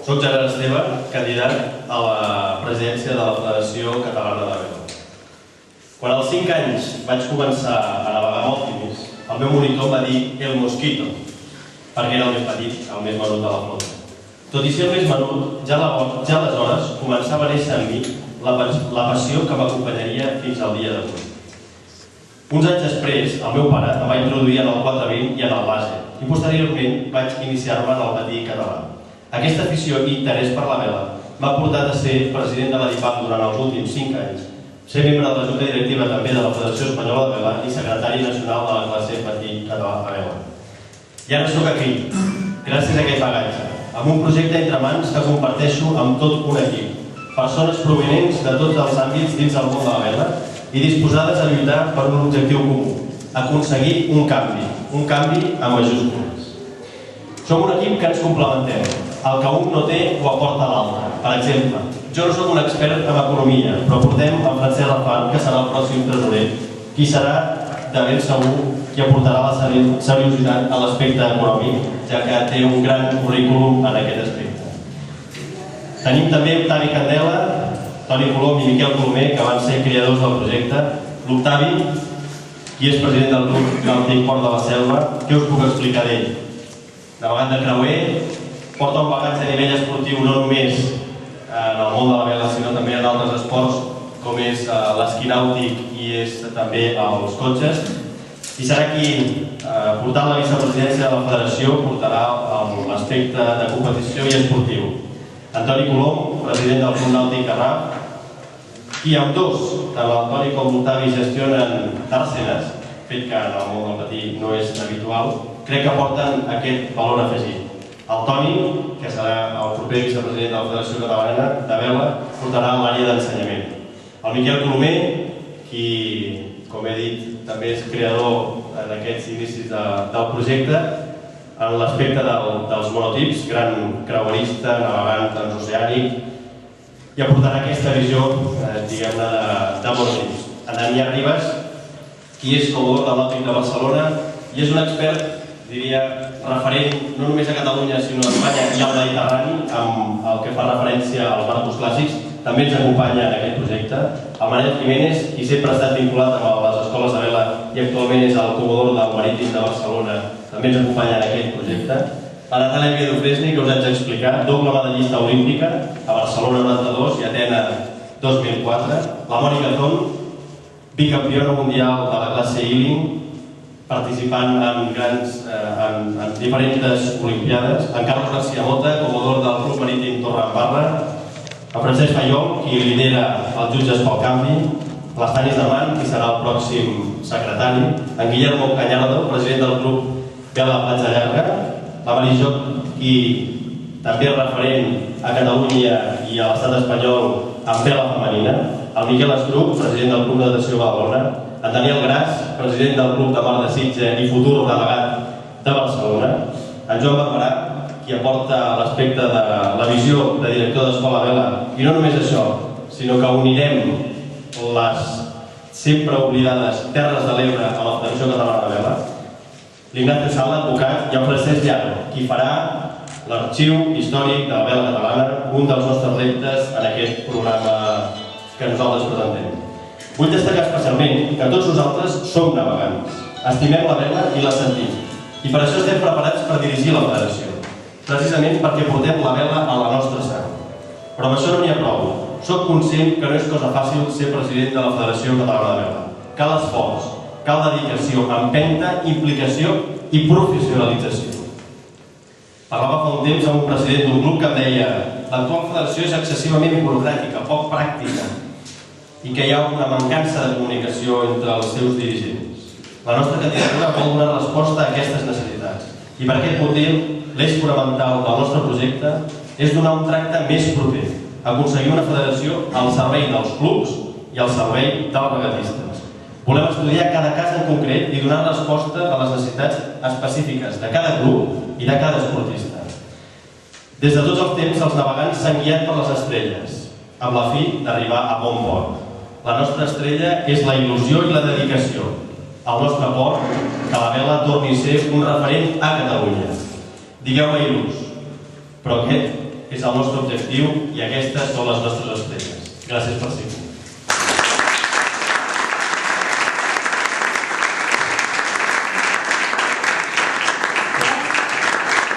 Soc Gerard Esteve, candidat a la presidència de la Federació Catalana de Vela. Quan als 5 anys vaig començar a navegar amb Optimis, el meu monitor va dir El Mosquito, perquè era el més petit, el més menut de la flota. Tot i ser el més menut, ja aleshores començava a néixer en mi la passió que m'acompanyaria fins al dia d'avui. Uns anys després, el meu pare em va introduir en el 420 i en el base, i posteriorment vaig iniciar-me en el patí català. Aquesta afició i interès per la vela m'ha portat a ser president de la DIPAM durant els últims 5 anys, ser membre de la Junta Directiva també de la Federació Espanyola de Vela i secretari nacional de la classe patí català a vela. I ara sóc aquí, gràcies a aquest bagatge, amb un projecte entre mans que comparteixo amb tot un equip, persones provinents de tots els àmbits dins del món de la vela i disposades a lluitar per un objectiu comú, aconseguir un canvi amb majúscules. Som un equip que ens complementem. El que un no té ho aporta l'altre. Per exemple, jo no soc un expert en economia, però portem en Francesc Rafan, que serà el pròxim tresorer, qui serà de ben segur qui aportarà la seriositat a l'aspecte econòmic, ja que té un gran currículum en aquest aspecte. Tenim també Octavi Candela, Toni Colom i Miquel Colomer, que van ser creadors del projecte. L'Octavi, qui és president del Club Nàutic Port de la Selva, què us puc explicar d'ell? Navegant de creuer, porta un bagatge a nivell esportiu no només en el món de la vela, sinó també en altres esports, com és l'esquí nàutic i és també els cotxes. I serà qui, portant la vicepresidència de la federació, portarà l'aspecte de competició i esportiu. Antoni Colom, president del Club Nàutic Garraf, qui amb dos, tant l'Antoni com l'Octavi, gestionen dàrsenes, fet que en el món del patí no és habitual, crec que porten aquest valor afegit. El Toni, que serà el proper vicepresident de la Federació Catalana de Vela, portarà l'àrea d'ensenyament. El Miquel Colomer, qui, com he dit, també és creador en aquests inicis del projecte, en l'aspecte dels monotips, gran creuerista, navegant transoceànic, i aportarà aquesta visió, diguem-ne, de monotips. En Damià Ribas, qui és comodor del Nàutic de Barcelona i és un expert, diria, referent no només a Catalunya, sinó a Espanya i al Mediterrani, amb el que fa referència als barcos clàssics, també ens acompanya en aquest projecte. El Manel Jiménez, qui sempre ha estat vinculat amb les escoles de vela i actualment és el comodor del Marítim de Barcelona, també ens acompanya en aquest projecte. La Natàlia Piedofresni, que us haig d'explicar, doble medallista olímpica a Barcelona 92 i Atena 2004. La Mònica Thon, bicampiona mundial de la classe Ealing, participant en diferents olimpiades. En Carlos García Mota, comodor del Club Marítim Torredembarra. En Francesc Fayol, qui lidera els Jutges pel Canvi. L'Estanis Damant, qui serà el pròxim secretari. En Guillermo Cañardo, president del Club Vela Platja Llarga. La Marijot, qui també és referent a Catalunya i a l'estat espanyol en vela femenina. El Miquel Estruc, president del Club de Natació Badalona. En Daniel Gras, president del Club de Mar de Sitges i futur delegat de Barcelona. En Joan Barberà, qui aporta l'aspecte de la visió de director d'Escola Vela. I no només això, sinó que unirem les sempre oblidades Terres de l'Ebre a la Federació Catalana de Vela. L'Ignacio Sala, advocat, i en Francesc Llano, qui farà l'arxiu històric de la vela catalana, un dels nostres reptes en aquest programa que nosaltres presentem. Vull destacar especialment que tots nosaltres som navegants, estimem la vela i la sentim, i per això estem preparats per dirigir la federació, precisament perquè portem la vela a la nostra sang. Però amb això no n'hi ha prou. Soc conscient que no és cosa fàcil ser president de la Federació Catalana de Vela. Cal esforç, cal dedicació, empenta, implicació i professionalització. Parlava fa un temps amb un president d'un club que em deia: l'actual federació és excessivament burocràtica, poc pràctica, i que hi ha una mancança de comunicació entre els seus dirigents. La nostra candidatura vol donar resposta a aquestes necessitats i per aquest motiu l'eix fonamental del nostre projecte és donar un tracte més proper, aconseguir una federació al servei dels clubs i al servei dels regatistes. Volem estudiar cada cas en concret i donar resposta a les necessitats específiques de cada club i de cada esportista. Des de tots els temps els navegants s'han guiat per les estrelles, amb la fi d'arribar a bon port. La nostra estrella és la il·lusió i la dedicació. El nostre port, que la vela torni a ser un referent a Catalunya. Digueu-me il·lus, però aquest és el nostre objectiu i aquestes són les nostres estrelles. Gràcies per ser-hi.